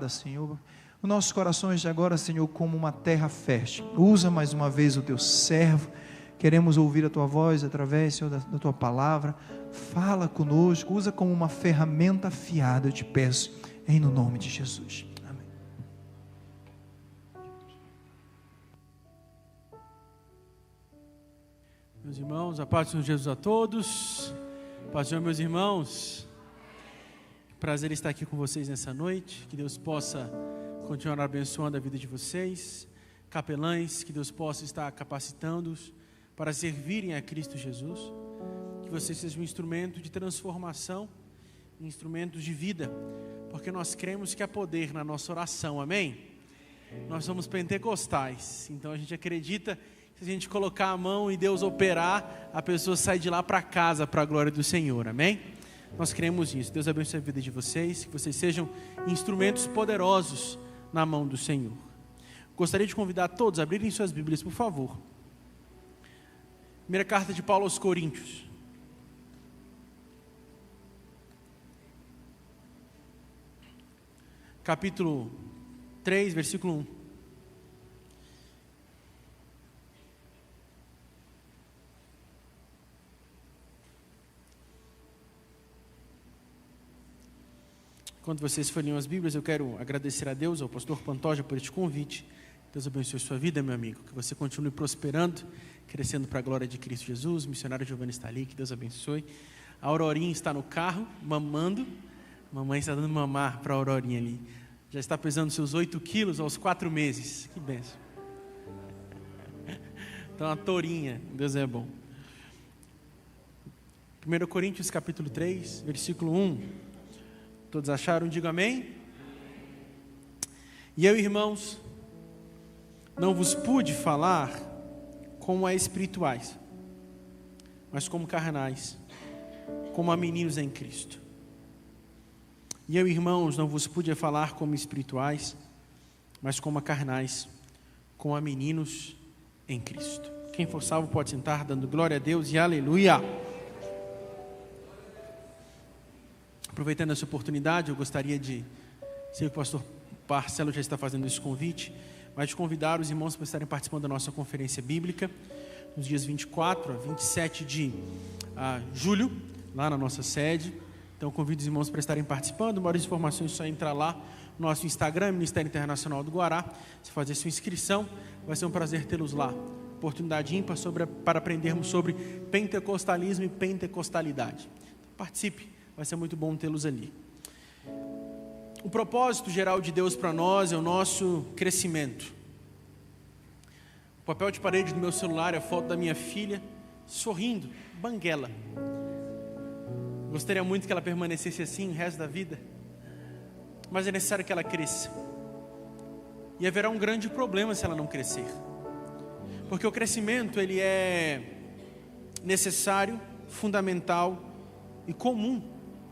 Senhor, os nossos corações de agora, Senhor, como uma terra fértil. Usa mais uma vez o teu servo. Queremos ouvir a tua voz através, Senhor, da tua palavra. Fala conosco, usa como uma ferramenta afiada, eu te peço, no nome de Jesus. Amém. Meus irmãos, a paz do Senhor Jesus a todos. Paz do Senhor, meus irmãos. Prazer estar aqui com vocês nessa noite. Que Deus possa continuar abençoando a vida de vocês. Capelães, que Deus possa estar capacitando-os para servirem a Cristo Jesus. Que vocês sejam um instrumento de transformação, instrumentos de vida, porque nós cremos que há poder na nossa oração, amém? Nós somos pentecostais, então a gente acredita que se a gente colocar a mão e Deus operar, a pessoa sai de lá para casa, para a glória do Senhor, amém? Nós cremos nisso. Deus abençoe a vida de vocês, que vocês sejam instrumentos poderosos na mão do Senhor. Gostaria de convidar todos a abrirem suas Bíblias, por favor. Primeira carta de Paulo aos Coríntios. Capítulo 3, versículo 1. Quando vocês folheiam as Bíblias, eu quero agradecer a Deus, ao pastor Pantoja, por este convite. Deus abençoe a sua vida, meu amigo. Que você continue prosperando, crescendo para a glória de Cristo Jesus. O missionário Giovanni está ali, que Deus abençoe. A Aurorinha está no carro, mamando. Mamãe está dando mamar para a Aurorinha ali. Já está pesando seus 8 quilos aos 4 meses. Que bênção. Então, a tourinha, Deus é bom. 1 Coríntios capítulo 3, versículo 1. Todos acharam? Diga amém. E eu, irmãos, não vos pude falar como a espirituais, mas como carnais, como a meninos em Cristo. E eu, irmãos, não vos pude falar como espirituais, mas como a carnais, como a meninos em Cristo. Quem for salvo pode sentar, dando glória a Deus e aleluia. Aproveitando essa oportunidade, eu gostaria de, sei que o pastor Marcelo já está fazendo esse convite, mas de convidar os irmãos para estarem participando da nossa conferência bíblica, nos dias 24 a 27 de julho, lá na nossa sede. Então, convido os irmãos para estarem participando. Maiores informações é só entrar lá no nosso Instagram, Ministério Internacional do Guará, se fazer sua inscrição, vai ser um prazer tê-los lá. Oportunidade ímpar para aprendermos sobre pentecostalismo e pentecostalidade. Então, participe, vai ser muito bom tê-los ali. O propósito geral de Deus para nós é o nosso crescimento. O papel de parede do meu celular é a foto da minha filha, sorrindo, banguela. Gostaria muito que ela permanecesse assim o resto da vida, mas é necessário que ela cresça. E haverá um grande problema se ela não crescer, porque o crescimento ele é necessário, fundamental e comum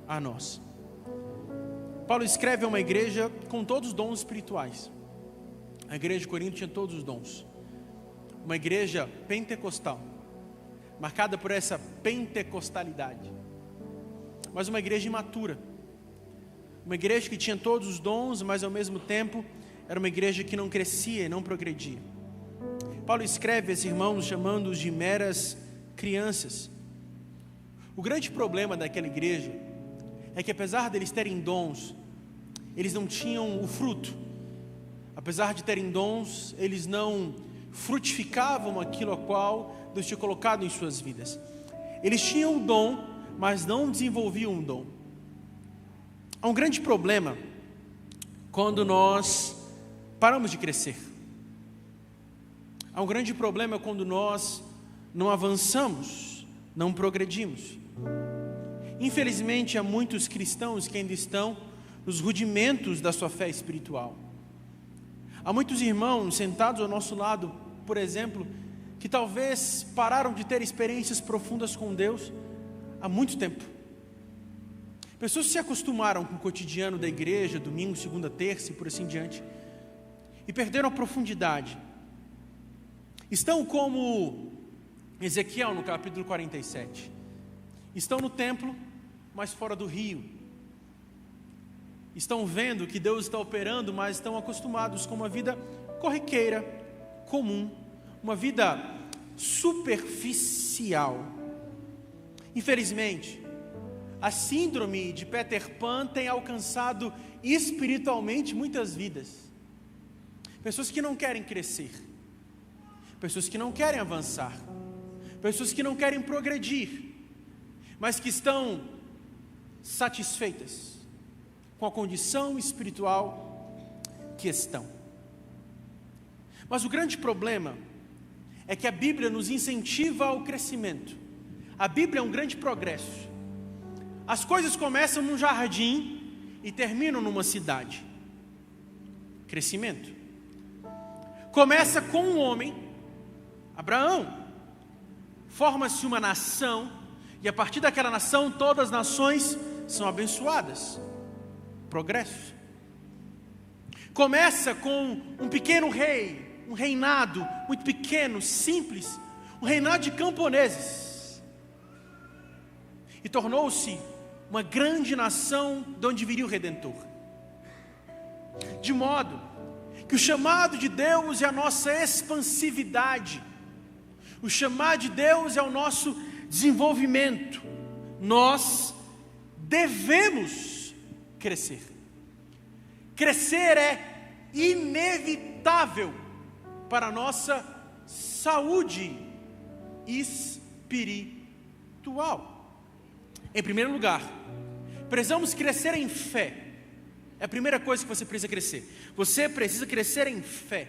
a nós. Paulo escreve a uma igreja com todos os dons espirituais. A igreja de Corinto tinha todos os dons. Uma igreja pentecostal, marcada por essa pentecostalidade, mas uma igreja imatura. Uma igreja que tinha todos os dons, mas ao mesmo tempo era uma igreja que não crescia e não progredia. Paulo escreve a esses irmãos chamando-os de meras crianças. O grande problema daquela igreja é que, apesar deles terem dons, eles não tinham o fruto. Apesar de terem dons, eles não frutificavam aquilo a qual Deus tinha colocado em suas vidas. Eles tinham o dom, mas não desenvolviam o dom. Há um grande problema quando nós paramos de crescer. Há um grande problema quando nós não avançamos, não progredimos. Infelizmente, há muitos cristãos que ainda estão nos rudimentos da sua fé espiritual. Há muitos irmãos sentados ao nosso lado, por exemplo, que talvez pararam de ter experiências profundas com Deus há muito tempo. Pessoas que se acostumaram com o cotidiano da igreja, domingo, segunda, terça e por assim diante, e perderam a profundidade. Estão como Ezequiel no capítulo 47. Estão no templo, mas fora do rio. estão vendo que Deus está operando, mas estão acostumados com uma vida corriqueira, comum, uma vida superficial. Infelizmente, a síndrome de Peter Pan tem alcançado espiritualmente muitas vidas. Pessoas que não querem crescer, pessoas que não querem avançar, pessoas que não querem progredir, mas que estão satisfeitas com a condição espiritual que estão. Mas o grande problema é que a Bíblia nos incentiva ao crescimento. A Bíblia é um grande progresso. As coisas começam num jardim e terminam numa cidade. Crescimento. Começa com um homem, Abraão. Forma-se uma nação, e a partir daquela nação todas as nações são abençoadas. Progresso. Começa com um pequeno rei, um reinado muito pequeno, simples, um reinado de camponeses. E tornou-se uma grande nação de onde viria o Redentor. De modo que o chamado de Deus é a nossa expansividade. O chamado de Deus é o nosso desenvolvimento. Nós devemos crescer. Crescer é inevitável para a nossa saúde espiritual. Em primeiro lugar, precisamos crescer em fé. É a primeira coisa que você precisa crescer. Você precisa crescer em fé.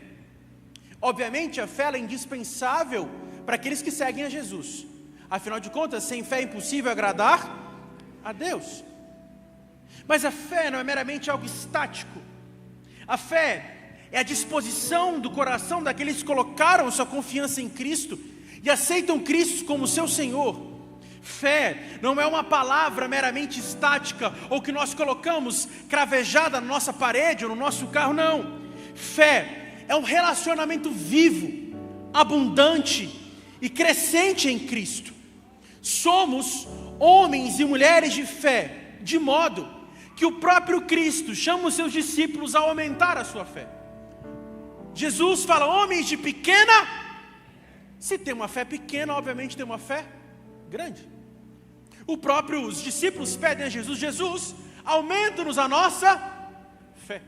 Obviamente, a fé é indispensável para aqueles que seguem a Jesus. Afinal de contas, sem fé é impossível agradar a Deus. Mas a fé não é meramente algo estático. A fé é a disposição do coração daqueles que colocaram sua confiança em Cristo e aceitam Cristo como seu Senhor. Fé não é uma palavra meramente estática ou que nós colocamos cravejada na nossa parede ou no nosso carro, não. Fé é um relacionamento vivo, abundante e crescente em Cristo. Somos homens e mulheres de fé, de modo que o próprio Cristo chama os seus discípulos a aumentar a sua fé. Jesus fala, homens de pequena. Se tem uma fé pequena, obviamente tem uma fé grande. Os discípulos pedem a Jesus, Jesus, aumenta-nos a nossa fé.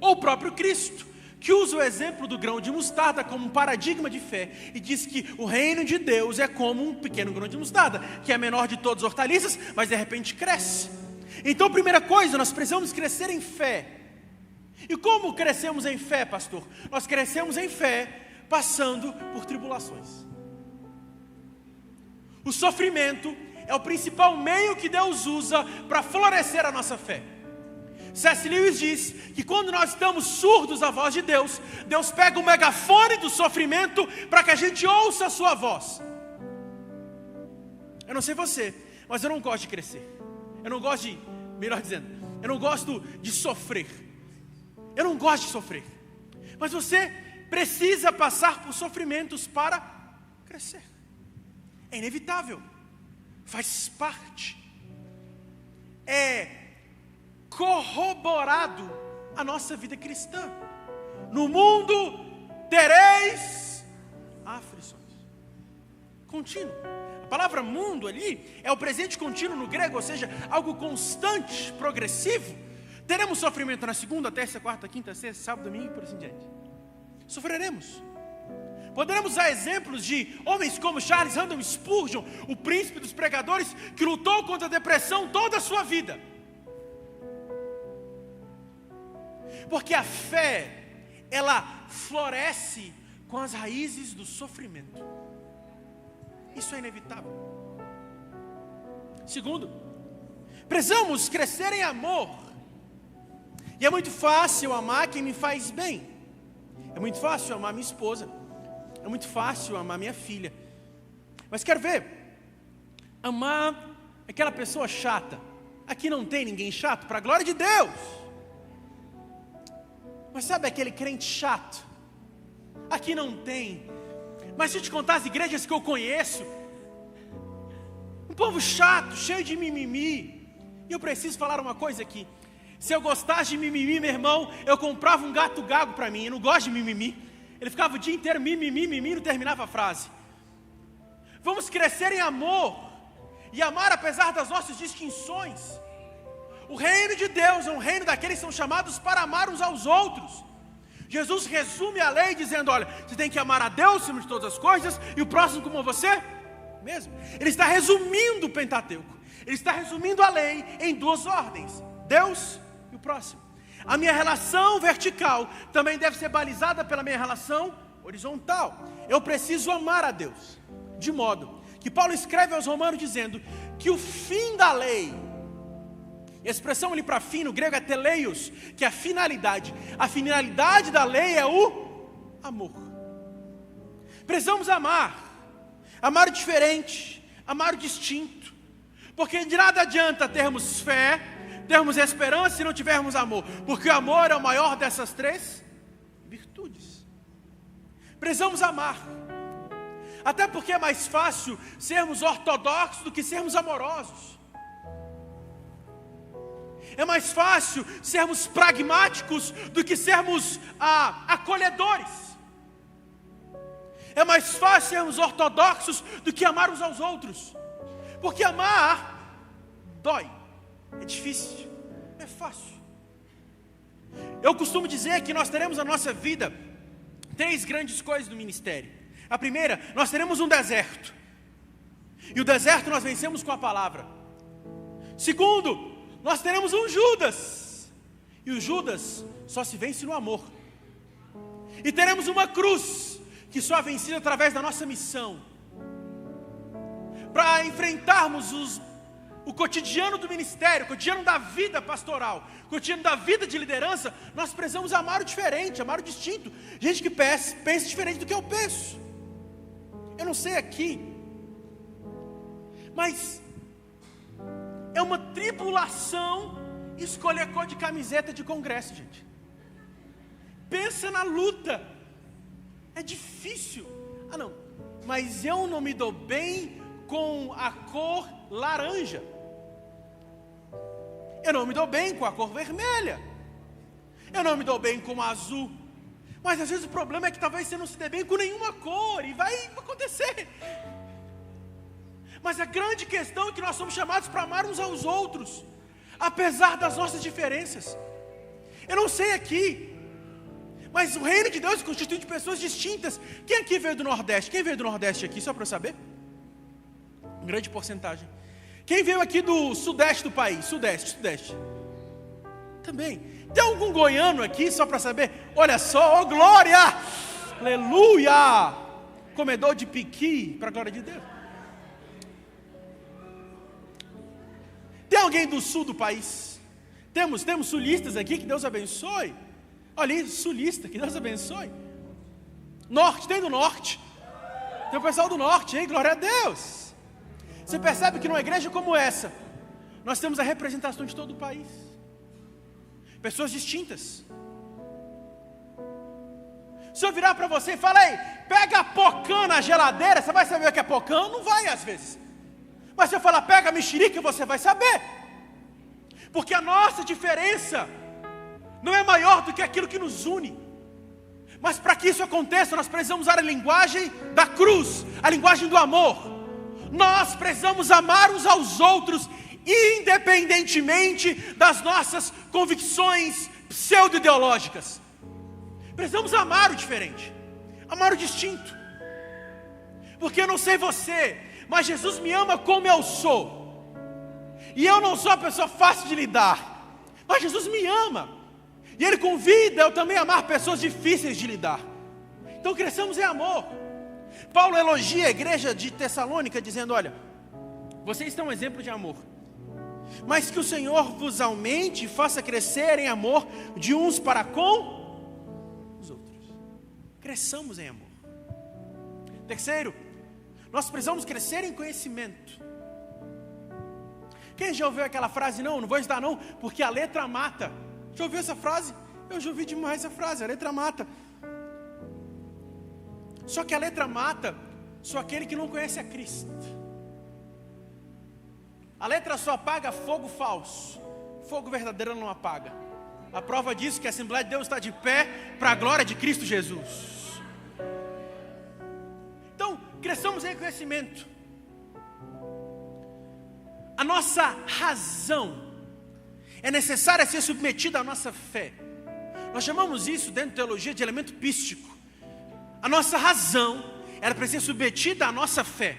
Ou o próprio Cristo, que usa o exemplo do grão de mostarda como um paradigma de fé, e diz que o reino de Deus é como um pequeno grão de mostarda, que é a menor de todas as hortaliças, mas de repente cresce. Então, primeira coisa, nós precisamos crescer em fé. E como crescemos em fé, pastor? Nós crescemos em fé passando por tribulações. O sofrimento é o principal meio que Deus usa para florescer a nossa fé. C.S. Lewis diz que quando nós estamos surdos à voz de Deus, Deus pega o megafone do sofrimento para que a gente ouça a sua voz. Eu não sei você, mas eu não gosto de crescer. Eu não gosto de, melhor dizendo, eu não gosto de sofrer. Eu não gosto de sofrer. Mas você precisa passar por sofrimentos para crescer. É inevitável. Faz parte. É corroborado a nossa vida cristã. No mundo tereis aflições. Contínuo. A palavra mundo ali é o presente contínuo no grego, ou seja, algo constante, progressivo. Teremos sofrimento na segunda, terça, quarta, quinta, sexta, sábado, domingo e por assim diante. Sofreremos. Poderemos usar exemplos de homens como Charles Haddon Spurgeon, o príncipe dos pregadores, que lutou contra a depressão toda a sua vida. Porque a fé, ela floresce com as raízes do sofrimento. Isso é inevitável. Segundo, precisamos crescer em amor. E é muito fácil amar quem me faz bem. É muito fácil amar minha esposa. É muito fácil amar minha filha. Mas quero ver, amar aquela pessoa chata. Aqui não tem ninguém chato, para a glória de Deus. Mas sabe aquele crente chato? Aqui não tem. Mas se eu te contar as igrejas que eu conheço, um povo chato, cheio de mimimi. E eu preciso falar uma coisa aqui. Se eu gostasse de mimimi, meu irmão, eu comprava um gato gago para mim. Eu não gosto de mimimi. Ele ficava o dia inteiro mimimi, mimimi, não terminava a frase. Vamos crescer em amor e amar apesar das nossas distinções. O reino de Deus é um reino daqueles que são chamados para amar uns aos outros. Jesus resume a lei dizendo, olha, você tem que amar a Deus acima de todas as coisas e o próximo como você mesmo. Ele está resumindo o Pentateuco. Ele está resumindo a lei em duas ordens, Deus e o próximo. A minha relação vertical também deve ser balizada pela minha relação horizontal. Eu preciso amar a Deus, de modo que Paulo escreve aos Romanos dizendo que o fim da lei, a expressão ali para fim no grego é teleios, que é a finalidade. A finalidade da lei é o amor. Precisamos amar o diferente, amar o distinto, porque de nada adianta termos fé, termos esperança se não tivermos amor, porque o amor é o maior dessas três virtudes. Precisamos amar, até porque é mais fácil sermos ortodoxos do que sermos amorosos. É mais fácil sermos pragmáticos do que sermos acolhedores. É mais fácil sermos ortodoxos do que amar uns aos outros. Porque amar dói, é difícil, não é fácil. Eu costumo dizer que nós teremos na nossa vida três grandes coisas do ministério. A primeira, nós teremos um deserto. E o deserto nós vencemos com a palavra. Segundo, nós teremos um Judas. E o Judas só se vence no amor. E teremos uma cruz, que só é vencida através da nossa missão. Para enfrentarmos o cotidiano do ministério, o cotidiano da vida pastoral, o cotidiano da vida de liderança, nós precisamos amar o diferente, amar o distinto. Gente que pensa diferente do que eu penso. Eu não sei aqui, mas é uma tribulação escolher cor de camiseta de congresso, gente. Pensa na luta. É difícil. Não, mas eu não me dou bem com a cor laranja. Eu não me dou bem com a cor vermelha. Eu não me dou bem com o azul. Mas às vezes o problema é que talvez você não se dê bem com nenhuma cor, e vai acontecer. Mas a grande questão é que nós somos chamados para amar uns aos outros, apesar das nossas diferenças. Eu não sei aqui, mas o reino de Deus é constituído de pessoas distintas. Quem aqui veio do Nordeste? Quem veio do Nordeste aqui, só para eu saber? Grande porcentagem. Quem veio aqui do Sudeste do país? Sudeste. Também. Tem algum goiano aqui, só para saber? Olha só, oh glória! Aleluia! Comedor de piqui, para a glória de Deus. Tem alguém do sul do país? Temos sulistas aqui, que Deus abençoe. Olha aí, sulista, que Deus abençoe. Norte, tem do norte. Tem o pessoal do norte, hein? Glória a Deus. Você percebe que numa igreja como essa, nós temos a representação de todo o país. Pessoas distintas. Se eu virar para você e falar, ei, pega a pocã na geladeira, você vai saber o que é pocã? Não vai às vezes. Mas se eu falar, pega a mexerica, você vai saber. Porque a nossa diferença não é maior do que aquilo que nos une. Mas para que isso aconteça, nós precisamos usar a linguagem da cruz, a linguagem do amor. Nós precisamos amar uns aos outros, independentemente das nossas convicções pseudo-ideológicas. Precisamos amar o diferente, amar o distinto. Porque eu não sei você, mas Jesus me ama como eu sou. E eu não sou uma pessoa fácil de lidar, mas Jesus me ama. E Ele convida eu também a amar pessoas difíceis de lidar. Então cresçamos em amor. Paulo elogia a igreja de Tessalônica dizendo, olha, vocês são um exemplo de amor, mas que o Senhor vos aumente e faça crescer em amor de uns para com os outros. Cresçamos em amor. Terceiro, nós precisamos crescer em conhecimento. Quem já ouviu aquela frase, não vou estudar não, porque a letra mata? Já ouviu essa frase? Eu já ouvi demais essa frase, a letra mata. Só que a letra mata só aquele que não conhece a Cristo. A letra só apaga fogo falso, fogo verdadeiro não apaga. A prova disso é que a Assembleia de Deus está de pé para a glória de Cristo Jesus. Então, cresçamos em conhecimento. A nossa razão é necessária ser submetida à nossa fé. Nós chamamos isso, dentro da teologia, de elemento pístico. A nossa razão, ela precisa ser submetida à nossa fé.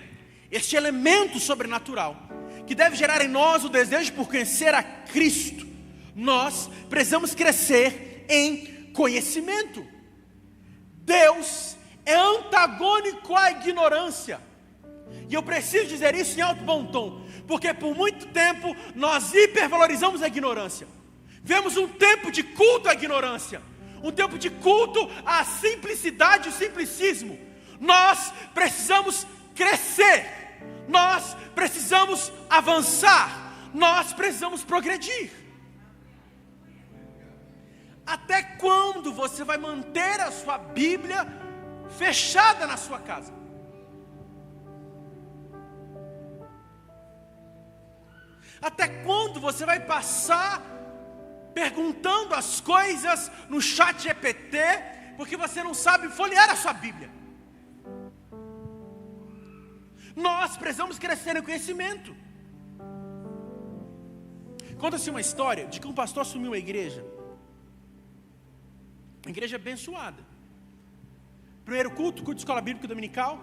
Este elemento sobrenatural, que deve gerar em nós o desejo por conhecer a Cristo. Nós precisamos crescer em conhecimento. Deus é antagônico à ignorância. E eu preciso dizer isso em alto bom tom, porque por muito tempo nós hipervalorizamos a ignorância. Vemos um tempo de culto à ignorância, um tempo de culto à simplicidade e o simplicismo. Nós precisamos crescer, nós precisamos avançar, nós precisamos progredir. Até quando você vai manter a sua Bíblia fechada na sua casa? Até quando você vai passar perguntando as coisas no chat GPT, porque você não sabe folhear a sua Bíblia? Nós precisamos crescer em conhecimento. Conta-se uma história de que um pastor assumiu uma igreja abençoada. Primeiro culto de escola bíblica dominical.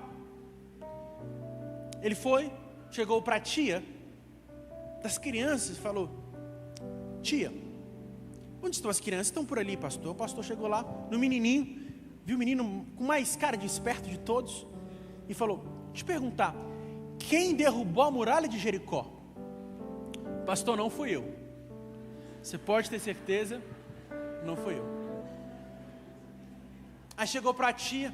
Ele chegou para a tia das crianças e falou: tia, onde estão as crianças? Estão por ali, pastor. O pastor chegou lá, no menininho, viu o menino com mais cara de esperto de todos, e falou: deixa eu perguntar, quem derrubou a muralha de Jericó? Pastor, não fui eu. Você pode ter certeza, não fui eu. Aí chegou para a tia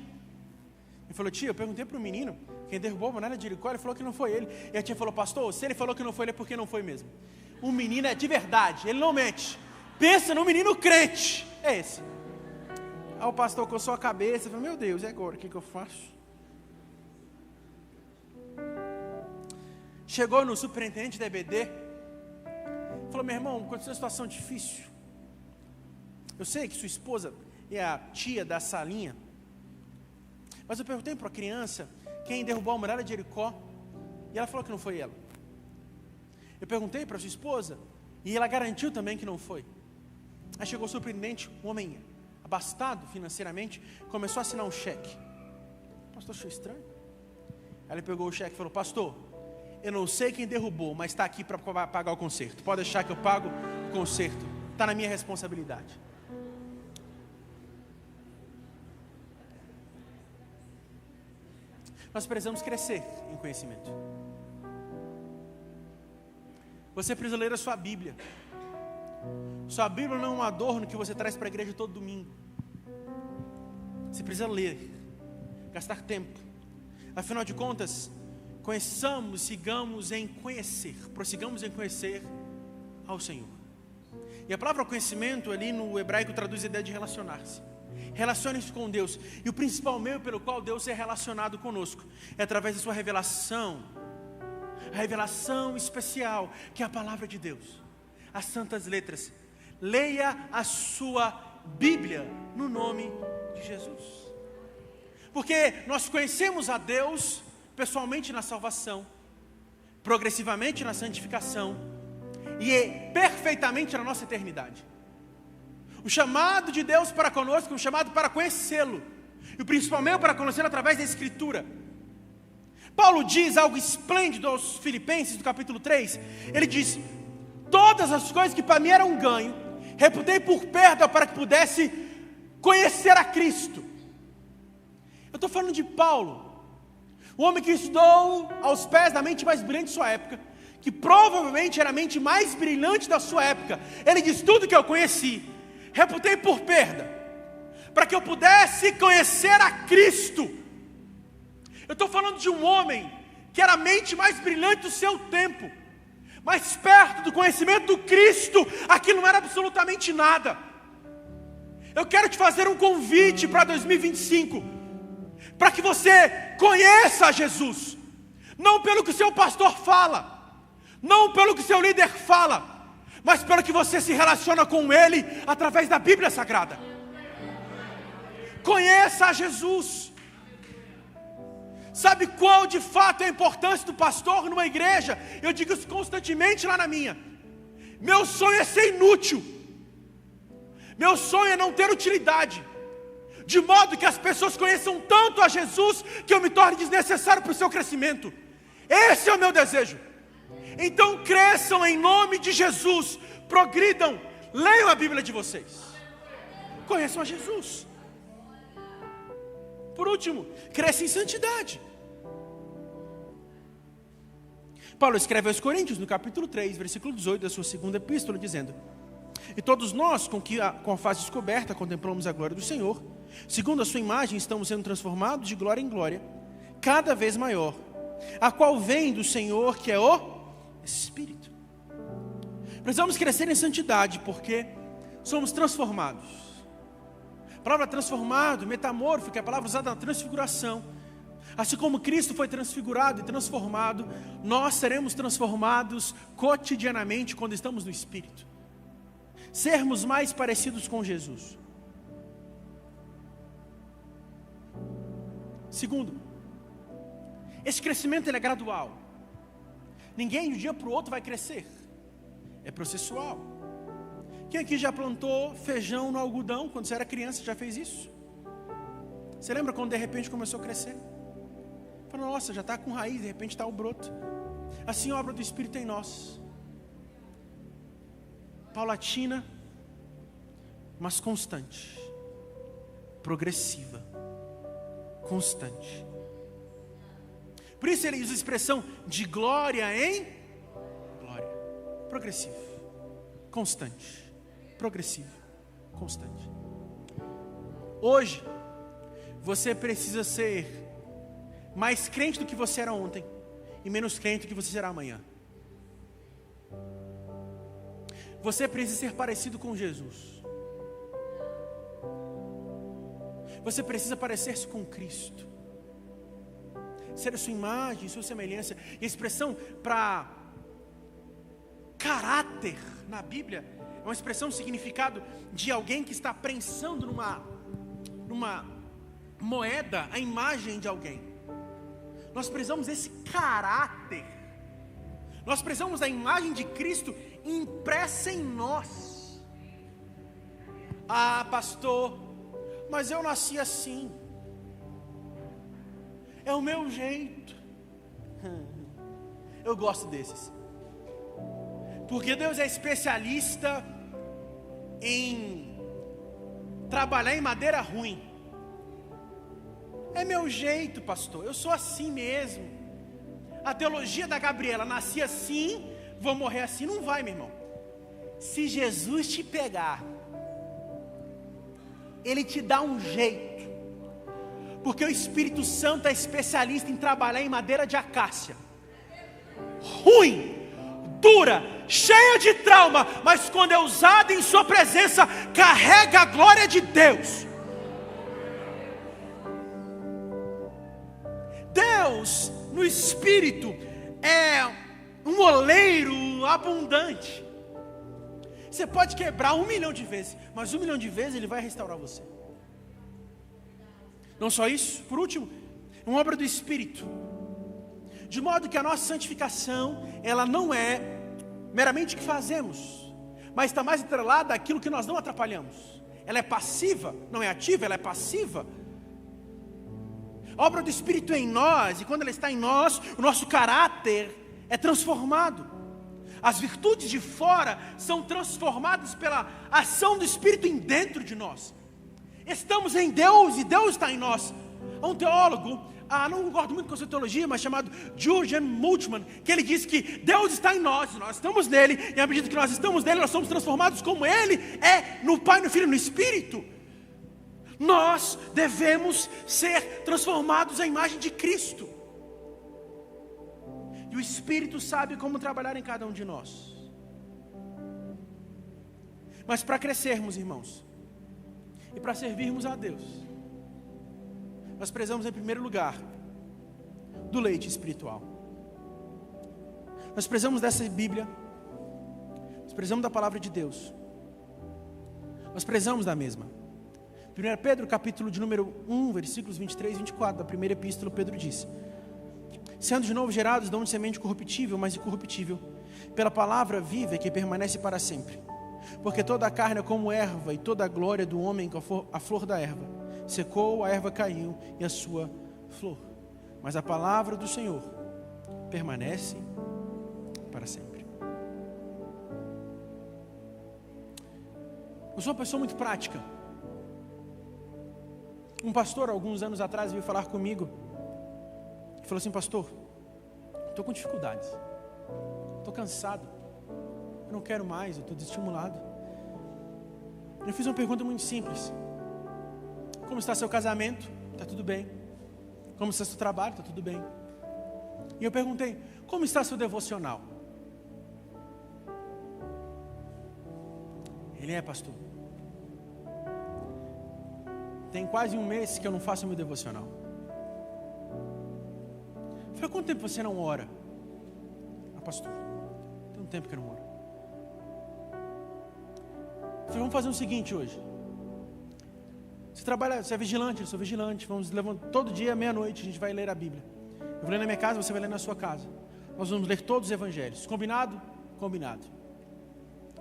e falou: tia, eu perguntei para o menino quem derrubou a muralha de Jericó, ele falou que não foi ele. E a tia falou: pastor, se ele falou que não foi ele, é porque não foi mesmo. O menino é de verdade, ele não mente. Pensa no menino crente, é esse. Aí o pastor coçou a cabeça e falou: meu Deus, e agora, o que eu faço? Chegou no superintendente da EBD, falou: meu irmão, aconteceu uma situação difícil. Eu sei que sua esposa é a tia da salinha, mas eu perguntei para a criança quem derrubou a muralha de Jericó, e ela falou que não foi ela. Eu perguntei para sua esposa, e ela garantiu também que não foi. Aí chegou o superintendente, um homem abastado financeiramente, começou a assinar um cheque. O pastor achou estranho. Aí ele pegou o cheque e falou: pastor, eu não sei quem derrubou, mas está aqui para pagar o conserto. Pode deixar que eu pago o conserto, está na minha responsabilidade. Nós precisamos crescer em conhecimento. Você precisa ler a sua Bíblia. Sua Bíblia não é um adorno que você traz para a igreja todo domingo. Você precisa ler, gastar tempo. Afinal de contas, sigamos em conhecer, prossigamos em conhecer ao Senhor. E a palavra conhecimento ali no hebraico traduz a ideia de relacionar-se. Relacione-se com Deus. E o principal meio pelo qual Deus é relacionado conosco é através da sua revelação. A revelação especial, que é a palavra de Deus, as santas letras. Leia a sua Bíblia no nome de Jesus. Porque nós conhecemos a Deus pessoalmente na salvação, progressivamente na santificação e perfeitamente na nossa eternidade. O chamado de Deus para conosco é um chamado para conhecê-lo. E o principal meio para conhecê-lo é através da Escritura. Paulo diz algo esplêndido aos Filipenses, do capítulo 3. Ele diz: todas as coisas que para mim eram ganho, reputei por perda para que pudesse conhecer a Cristo. Eu estou falando de Paulo, o homem que estudou aos pés da mente mais brilhante de sua época, que provavelmente era a mente mais brilhante da sua época. Ele diz: tudo que eu conheci, reputei por perda, para que eu pudesse conhecer a Cristo. Eu estou falando de um homem que era a mente mais brilhante do seu tempo, mas perto do conhecimento do Cristo, aquilo não era absolutamente nada. Eu quero te fazer um convite para 2025, para que você conheça Jesus, não pelo que o seu pastor fala, não pelo que o seu líder fala, mas pelo que você se relaciona com Ele através da Bíblia Sagrada. Conheça a Jesus. Sabe qual de fato é a importância do pastor numa igreja? Eu digo isso constantemente lá na minha. Meu sonho é ser inútil. Meu sonho é não ter utilidade, de modo que as pessoas conheçam tanto a Jesus que eu me torne desnecessário para o seu crescimento. Esse é o meu desejo. Então cresçam em nome de Jesus, progridam, leiam a Bíblia de vocês, conheçam a Jesus. Por último, cresça em santidade. Paulo escreve aos Coríntios, no capítulo 3, versículo 18 da sua segunda epístola, dizendo: e todos nós, com a face descoberta, contemplamos a glória do Senhor, segundo a sua imagem, estamos sendo transformados de glória em glória, cada vez maior, a qual vem do Senhor, que é o Espírito. Precisamos crescer em santidade, porque somos transformados. A palavra transformado, metamorfo, que é a palavra usada na transfiguração. Assim como Cristo foi transfigurado e transformado, nós seremos transformados cotidianamente quando estamos no Espírito. Sermos mais parecidos com Jesus. Segundo, esse crescimento ele é gradual. Ninguém de um dia para o outro vai crescer. É processual. Quem aqui já plantou feijão no algodão quando você era criança, já fez isso? Você lembra quando de repente começou a crescer? Fala, nossa, já está com raiz, de repente está o broto. Assim a obra do Espírito em nós. Paulatina, mas constante. Progressiva. Constante. Por isso ele usa a expressão de glória em glória. Progressivo. Constante. Progressivo. Constante. Hoje, você precisa ser mais crente do que você era ontem e menos crente do que você será amanhã. Você precisa ser parecido com Jesus. Você precisa parecer-se com Cristo. Ser a sua imagem, sua semelhança. E a expressão para caráter na Bíblia é uma expressão, significado de alguém que está prensando numa moeda a imagem de alguém. Nós precisamos desse caráter. Nós precisamos da imagem de Cristo impressa em nós. Ah, pastor, mas eu nasci assim. É o meu jeito. Eu gosto desses. Porque Deus é especialista em trabalhar em madeira ruim. É meu jeito, pastor. Eu sou assim mesmo. A teologia da Gabriela, nasci assim, vou morrer assim. Não vai, meu irmão. Se Jesus te pegar, Ele te dá um jeito. Porque o Espírito Santo é especialista em trabalhar em madeira de acácia. Ruim, dura, cheia de trauma, mas quando é usada em sua presença, carrega a glória de Deus. Deus, no Espírito, é um oleiro abundante. Você pode quebrar 1 milhão de vezes, mas 1 milhão de vezes Ele vai restaurar você. Não só isso, por último, uma obra do Espírito. De modo que a nossa santificação, ela não é meramente o que fazemos, mas está mais atrelada àquilo que nós não atrapalhamos. Ela é passiva, não é ativa, ela é passiva. A obra do Espírito é em nós, e quando ela está em nós, o nosso caráter é transformado. As virtudes de fora são transformadas pela ação do Espírito em dentro de nós. Estamos em Deus e Deus está em nós. Há um teólogo, não concordo muito com a sua teologia, mas chamado Jürgen Moltmann, que ele diz que Deus está em nós, nós estamos nele, e à medida que nós estamos nele, nós somos transformados como Ele é no Pai, no Filho e no Espírito. Nós devemos ser transformados à imagem de Cristo. E o Espírito sabe como trabalhar em cada um de nós. Mas para crescermos, irmãos, e para servirmos a Deus, nós precisamos, em primeiro lugar, do leite espiritual. Nós precisamos dessa Bíblia, nós Nós precisamos da palavra de Deus. Nós precisamos da mesma. 1 Pedro, capítulo de número 1, versículos 23 e 24, da primeira epístola, Pedro disse: sendo de novo gerados, não de semente corruptível, mas incorruptível, pela palavra viva que permanece para sempre. Porque toda a carne é como erva, e toda a glória do homem como a flor da erva. Secou, a erva caiu, e a sua flor. Mas a palavra do Senhor permanece para sempre. Eu sou uma pessoa muito prática. Um pastor, alguns anos atrás, veio falar comigo e falou assim: pastor, estou com dificuldades, estou cansado, eu não quero mais, eu estou desestimulado. Eu fiz uma pergunta muito simples: como está seu casamento? Está tudo bem. Como está seu trabalho? Está tudo bem. E eu perguntei: como está seu devocional? Ele: pastor, tem quase um mês que eu não faço meu devocional. Eu falei: quanto tempo você não ora? Pastor, tem um tempo que eu não oro. Eu falei: vamos fazer o seguinte hoje. Você trabalha, você é vigilante, eu sou vigilante. Vamos levantar todo dia, meia-noite, a gente vai ler a Bíblia. Eu vou ler na minha casa, você vai ler na sua casa. Nós vamos ler todos os evangelhos. Combinado? Combinado.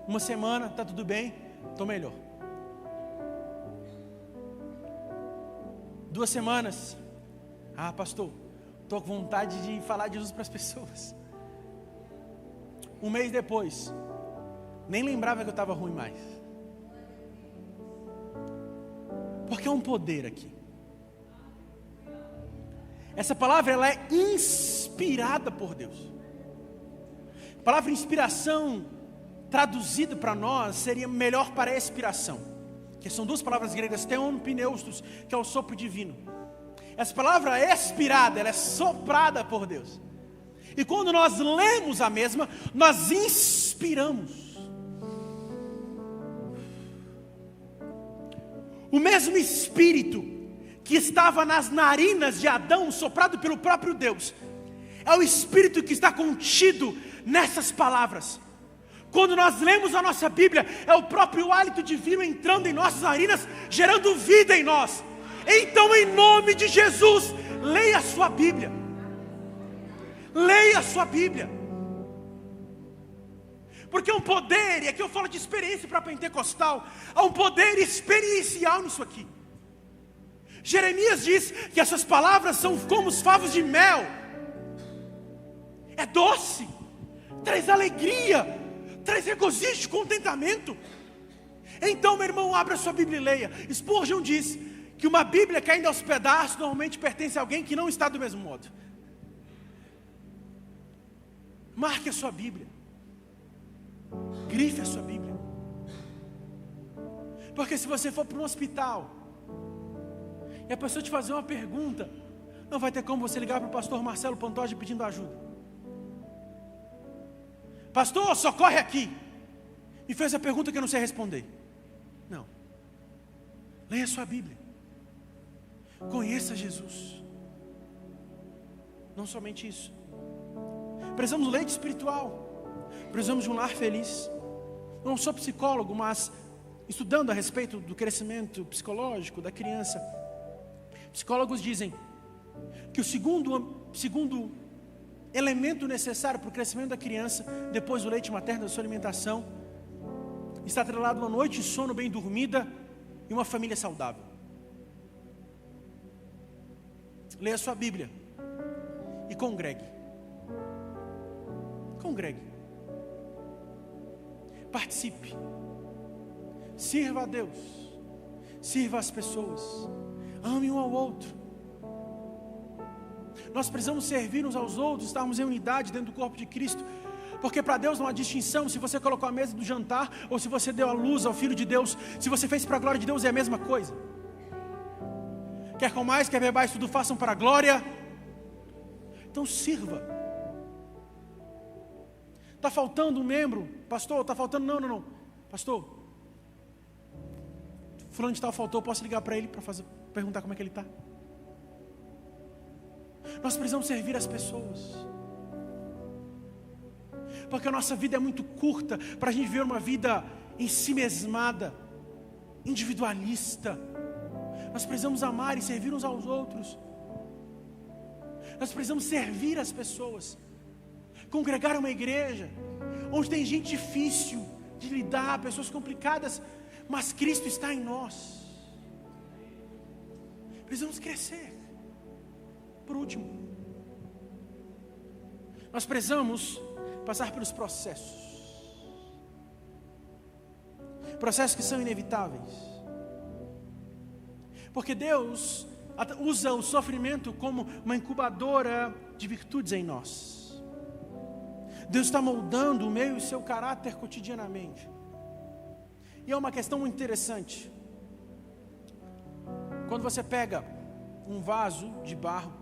Uma semana, tá tudo bem? Estou melhor. 2 semanas. Pastor, estou com vontade de falar de Jesus para as pessoas. 1 mês depois, nem lembrava que eu estava ruim mais. Porque é um poder aqui. Essa palavra, ela é inspirada por Deus. A palavra inspiração, traduzida para nós, seria melhor para expiração, que são 2 palavras gregas, theon pneustos, que é o sopro divino. Essa palavra é expirada, ela é soprada por Deus. E quando nós lemos a mesma, nós inspiramos. O mesmo Espírito que estava nas narinas de Adão, soprado pelo próprio Deus, é o Espírito que está contido nessas palavras. Quando nós lemos a nossa Bíblia, é o próprio hálito divino entrando em nossas narinas, gerando vida em nós. Então, em nome de Jesus, leia a sua Bíblia. Leia a sua Bíblia. Porque é um poder, e aqui eu falo de experiência para pentecostal, há um poder experiencial nisso aqui. Jeremias diz que essas palavras são como os favos de mel. É doce, traz alegria, traz regozijo, contentamento. Então, meu irmão, abra sua Bíblia e leia. Spurgeon diz que uma Bíblia caindo aos pedaços normalmente pertence a alguém que não está do mesmo modo. Marque a sua Bíblia. Grife a sua Bíblia. Porque se você for para um hospital e a pessoa te fazer uma pergunta, não vai ter como você ligar para o pastor Marcelo Pantoja pedindo ajuda. Pastor, socorre aqui. Me fez a pergunta que eu não sei responder. Não. Leia a sua Bíblia. Conheça Jesus. Não somente isso. Precisamos de leite espiritual. Precisamos de um lar feliz. Eu não sou psicólogo, mas estudando a respeito do crescimento psicológico da criança, psicólogos dizem que o segundo elemento necessário para o crescimento da criança, depois do leite materno, da sua alimentação, está atrelado a uma noite de sono bem dormida e uma família saudável. Leia a sua Bíblia e congregue. Congregue. Participe. Sirva a Deus. Sirva as pessoas. Ame um ao outro. Nós precisamos servir uns aos outros, estarmos em unidade dentro do corpo de Cristo. Porque para Deus não há distinção se você colocou a mesa do jantar ou se você deu a luz ao Filho de Deus. Se você fez para a glória de Deus, é a mesma coisa. Quer comais, quer bebais, tudo façam para a glória. Então sirva. Está faltando um membro, pastor, está faltando, não, pastor, fulano de tal faltou, posso ligar para ele para perguntar como é que ele está? Nós precisamos servir as pessoas. Porque a nossa vida é muito curta para a gente viver uma vida ensimesmada, individualista. Nós precisamos amar e servir uns aos outros. Nós precisamos servir as pessoas. Congregar uma igreja onde tem gente difícil de lidar, pessoas complicadas, mas Cristo está em nós. Precisamos crescer. Por último, nós precisamos passar pelos processos que são inevitáveis, porque Deus usa o sofrimento como uma incubadora de virtudes em nós. Deus está moldando o meu e o seu caráter cotidianamente. E é uma questão muito interessante. Quando você pega um vaso de barro,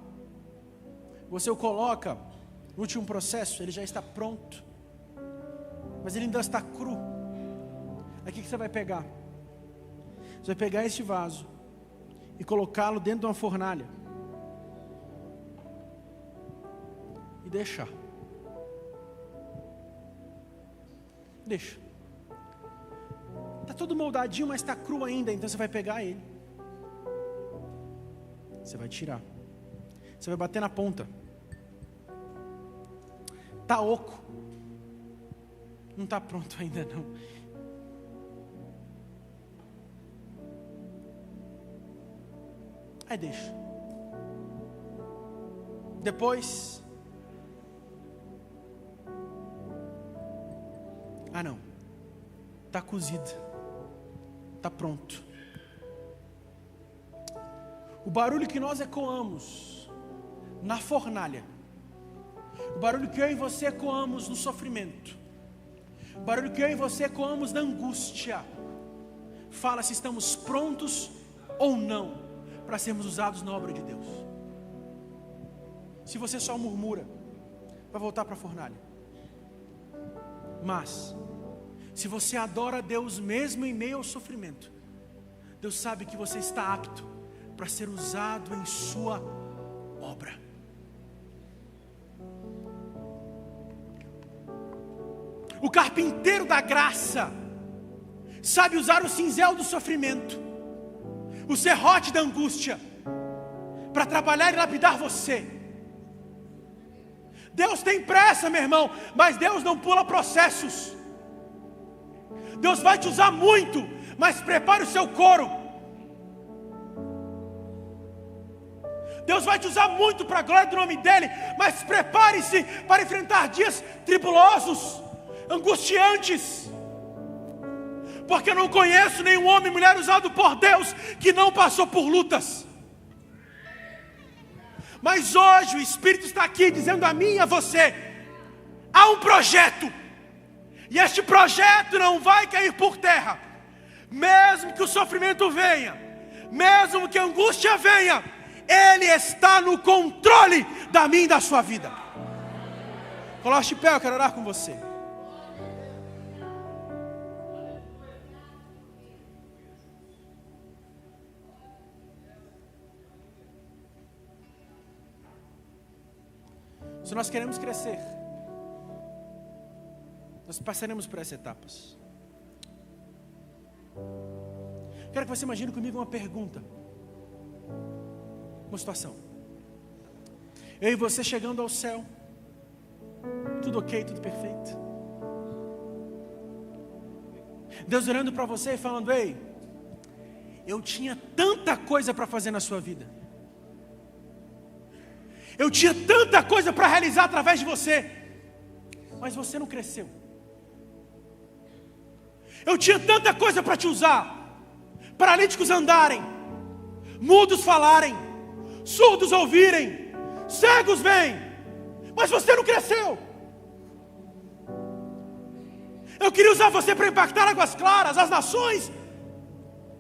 você o coloca no último processo, ele já está pronto, mas ele ainda está cru. Aí o que você vai pegar? Você vai pegar este vaso e colocá-lo dentro de uma fornalha e deixar. Deixa. Está todo moldadinho, mas está cru ainda. Então você vai pegar ele, você vai tirar, você vai bater na ponta. Está oco, não está pronto ainda não. Aí deixa. Depois, não, está cozido, está pronto. O barulho que nós ecoamos na fornalha, o barulho que eu e você ecoamos no sofrimento, o barulho que eu e você ecoamos na angústia, fala se estamos prontos ou não para sermos usados na obra de Deus. Se você só murmura, vai voltar para a fornalha. Mas se você adora a Deus mesmo em meio ao sofrimento, Deus sabe que você está apto para ser usado em sua obra. O carpinteiro da graça sabe usar o cinzel do sofrimento, o serrote da angústia, para trabalhar e lapidar você. Deus tem pressa, meu irmão, mas Deus não pula processos. Deus vai te usar muito, mas prepare o seu couro. Deus vai te usar muito para a glória do nome dEle, mas prepare-se para enfrentar dias tribulosos, angustiantes. Porque eu não conheço nenhum homem e mulher usado por Deus que não passou por lutas. Mas hoje o Espírito está aqui dizendo a mim e a você: há um projeto, e este projeto não vai cair por terra. Mesmo que o sofrimento venha, mesmo que a angústia venha, Ele está no controle da minha e da sua vida. Coloque de pé, eu quero orar com você. Se nós queremos crescer, nós passaremos por essas etapas. Quero que você imagine comigo uma pergunta, uma situação. Eu e você chegando ao céu, tudo ok, tudo perfeito. Deus olhando para você e falando: ei, eu tinha tanta coisa para fazer na sua vida. Eu tinha tanta coisa para realizar através de você, mas você não cresceu. Eu tinha tanta coisa para te usar, paralíticos andarem, mudos falarem, surdos ouvirem, cegos veem, mas você não cresceu. Eu queria usar você para impactar águas claras, as nações,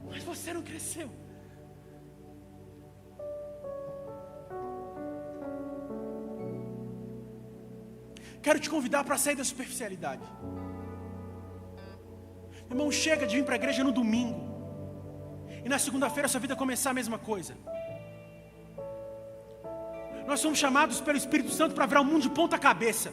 mas você não cresceu. Quero te convidar para sair da superficialidade. Irmão, chega de vir para a igreja no domingo e na segunda-feira a sua vida começar a mesma coisa. Nós somos chamados pelo Espírito Santo para virar o mundo de ponta cabeça.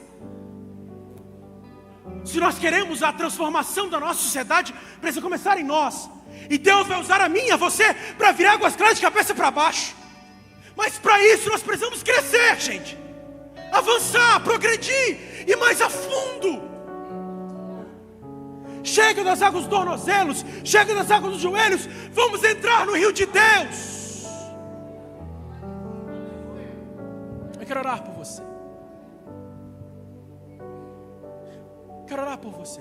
Se nós queremos a transformação da nossa sociedade, precisa começar em nós. E Deus vai usar a mim e a você para virar águas claras de cabeça para baixo. Mas para isso nós precisamos crescer, gente. Avançar, progredir, ir mais a fundo. Chega das águas dos tornozelos, chega das águas dos joelhos. Vamos entrar no rio de Deus. Eu quero orar por você. Quero orar por você.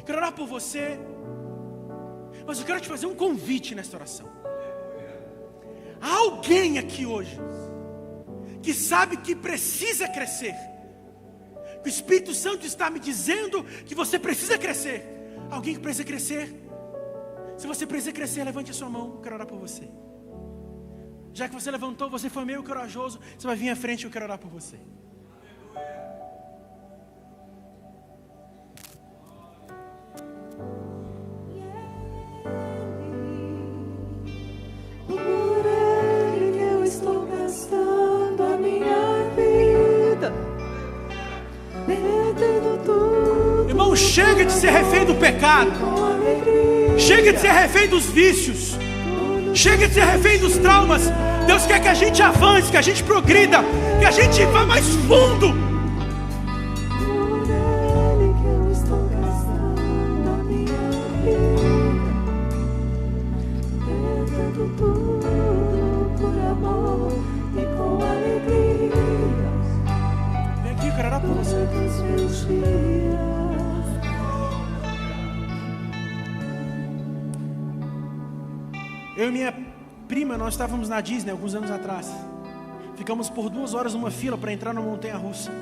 Quero orar por você. Mas eu quero te fazer um convite nesta oração. Há alguém aqui hoje que sabe que precisa crescer. O Espírito Santo está me dizendo que você precisa crescer. Alguém que precisa crescer? Se você precisa crescer, levante a sua mão. Eu quero orar por você. Já que você levantou, você foi meio corajoso, você vai vir à frente, eu quero orar por você. Irmão, chega de ser refém do pecado. Chega de ser refém dos vícios. Chega de ser refém dos traumas. Deus quer que a gente avance, que a gente progrida, que a gente vá mais fundo. Vem aqui, eu quero orar por você. Eu e minha prima, nós estávamos na Disney alguns anos atrás. Ficamos por 2 horas numa fila para entrar na montanha-russa.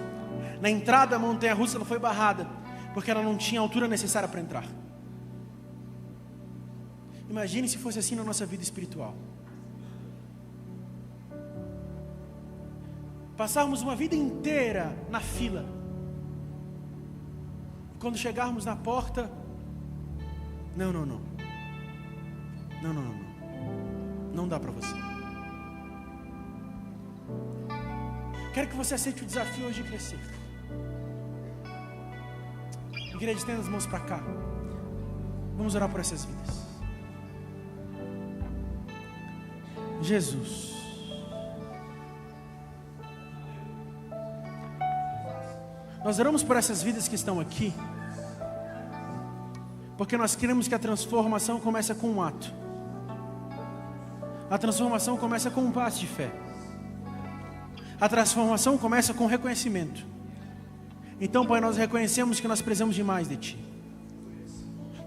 Na entrada da montanha-russa ela foi barrada, porque ela não tinha a altura necessária para entrar. Imagine se fosse assim na nossa vida espiritual. Passarmos uma vida inteira na fila. Quando chegarmos na porta, não dá para você. Quero que você aceite o desafio hoje de crescer. Igreja, estenda as mãos para cá. Vamos orar por essas vidas. Jesus, nós oramos por essas vidas que estão aqui, porque nós queremos que a transformação comece com um ato. A transformação começa com um passo de fé. A transformação começa com reconhecimento. Então, Pai, nós reconhecemos que nós precisamos de mais de Ti.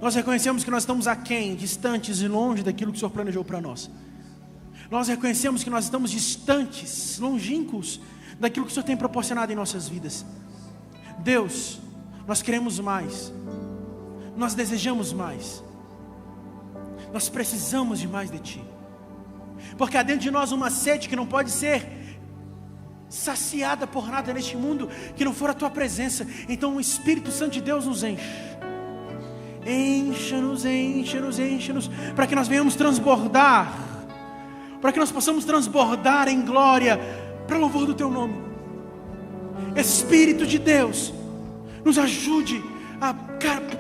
Nós reconhecemos que nós estamos aquém, distantes e longe daquilo que o Senhor planejou para nós. Nós reconhecemos que nós estamos distantes, longínquos daquilo que o Senhor tem proporcionado em nossas vidas. Deus, nós queremos mais. Nós desejamos mais. Nós precisamos de mais de Ti. Porque há dentro de nós uma sede que não pode ser saciada por nada neste mundo que não for a Tua presença. Então o Espírito Santo de Deus nos enche. Encha-nos, encha-nos, encha-nos, para que nós venhamos transbordar, para que nós possamos transbordar em glória para o louvor do Teu nome. Espírito de Deus, nos ajude a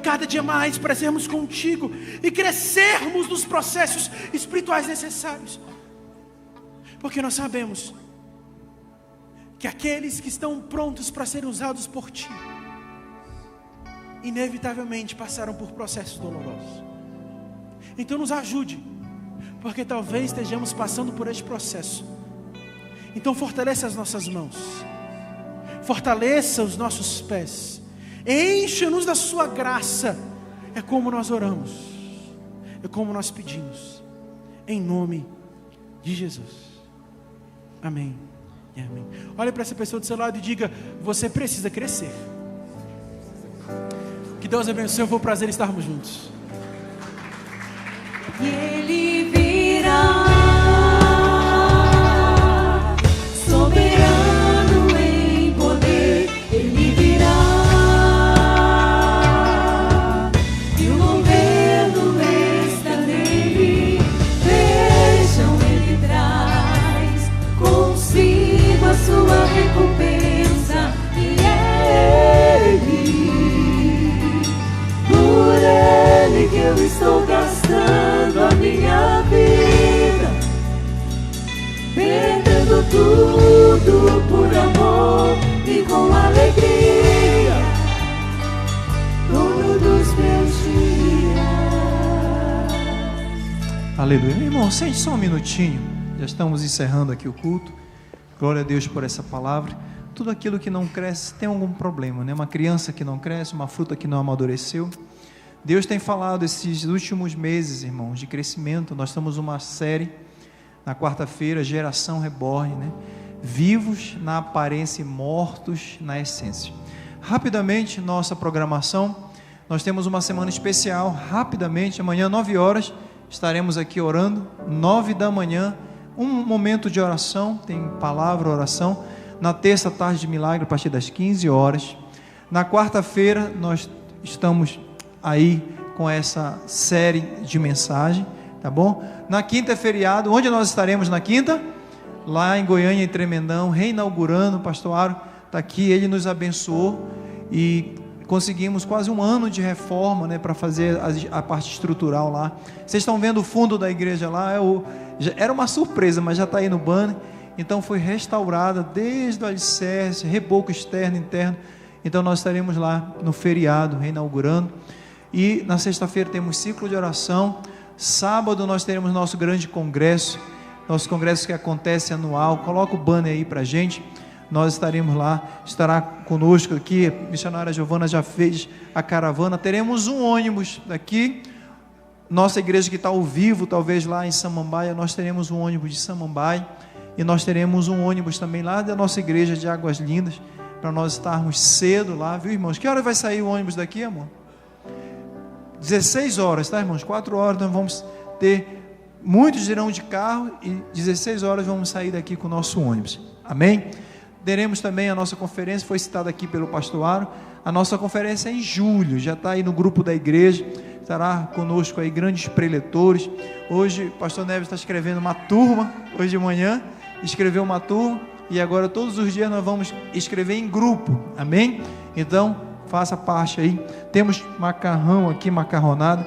cada dia mais parecermos contigo e crescermos nos processos espirituais necessários, porque nós sabemos que aqueles que estão prontos para serem usados por Ti, inevitavelmente passaram por processos dolorosos. Então nos ajude, porque talvez estejamos passando por este processo. Então fortaleça as nossas mãos, fortaleça os nossos pés, encha-nos da Sua graça. É como nós oramos, é como nós pedimos, em nome de Jesus. Amém e amém. Olha para essa pessoa do seu lado e diga: você precisa crescer. Que Deus abençoe, foi um prazer estarmos juntos. E Ele virá, soberano em poder. Ele virá, e o governo está nele. Vejam, Ele traz consigo a sua recompensa. E é Ele Aleluia. Meu irmão, sente só um minutinho. Já estamos encerrando aqui o culto. Glória a Deus por essa palavra. Tudo aquilo que não cresce tem algum problema, né? Uma criança que não cresce, uma fruta que não amadureceu. Deus tem falado esses últimos meses, irmãos, de crescimento. Nós estamos numa série, na quarta-feira, Geração Reborn, né? Vivos na aparência e mortos na essência. Rapidamente, nossa programação, nós temos uma semana especial. Rapidamente, amanhã, 9 horas, estaremos aqui orando, 9 da manhã, um momento de oração, tem palavra, oração. Na terça, tarde de milagre, a partir das 15 horas. Na quarta-feira, nós estamos aí com essa série de mensagem, tá bom? Na quinta é feriado. Onde nós estaremos na quinta? Lá em Goiânia, em Tremendão, reinaugurando. O pastor Aro está aqui, ele nos abençoou e conseguimos quase um ano de reforma, né, para fazer a parte estrutural lá. Vocês estão vendo o fundo da igreja lá, era uma surpresa, mas já está aí no banner. Então foi restaurada desde o alicerce, reboco externo, interno. Então nós estaremos lá no feriado, reinaugurando. E na sexta-feira temos ciclo de oração. Sábado nós teremos nosso grande congresso, nosso congresso que acontece anual. Coloca o banner aí para a gente. Nós estaremos lá, estará conosco aqui, a missionária Giovana já fez a caravana. Teremos um ônibus daqui, nossa igreja que está ao vivo, talvez lá em Samambaia, nós teremos um ônibus de Samambaia. E nós teremos um ônibus também lá da nossa igreja de Águas Lindas, para nós estarmos cedo lá, viu, irmãos? Que hora vai sair o ônibus daqui, amor? 16 horas, tá, irmãos? 4 horas nós vamos ter, muitos irão de carro, e 16 horas vamos sair daqui com o nosso ônibus, amém? Teremos também a nossa conferência, foi citada aqui pelo pastor Aro, a nossa conferência é em julho, já está aí no grupo da igreja, estará conosco aí grandes preletores. Hoje o pastor Neves está escrevendo uma turma, hoje de manhã, escreveu uma turma, e agora todos os dias nós vamos escrever em grupo, amém? Então, faça parte aí. Temos macarrão aqui, macarronada.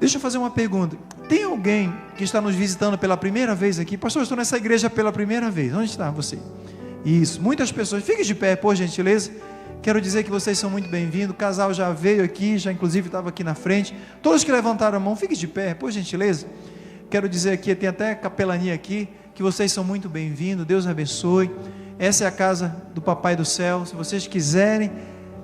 Deixa eu fazer uma pergunta. Tem alguém que está nos visitando pela primeira vez aqui? Pastor, eu estou nessa igreja pela primeira vez. Onde está você? Isso, muitas pessoas. Fique de pé, por gentileza. Quero dizer que vocês são muito bem-vindos. O casal já veio aqui, já inclusive estava aqui na frente. Todos que levantaram a mão, fique de pé, por gentileza. Quero dizer aqui, tem até capelania aqui, que vocês são muito bem-vindos. Deus abençoe. Essa é a casa do Papai do Céu. Se vocês quiserem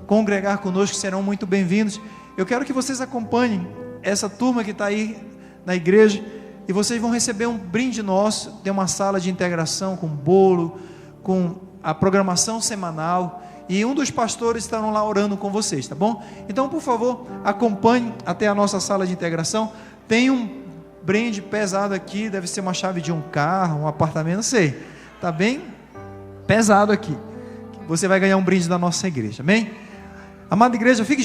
congregar conosco, serão muito bem-vindos. Eu quero que vocês acompanhem essa turma que está aí na igreja, e vocês vão receber um brinde nosso. Tem uma sala de integração com bolo, com a programação semanal, e um dos pastores estarão lá orando com vocês, tá bom? Então, por favor, acompanhe até a nossa sala de integração. Tem um brinde pesado aqui, deve ser uma chave de um carro, um apartamento, não sei, tá bem pesado aqui. Você vai ganhar um brinde da nossa igreja, amém? Amada igreja, fique de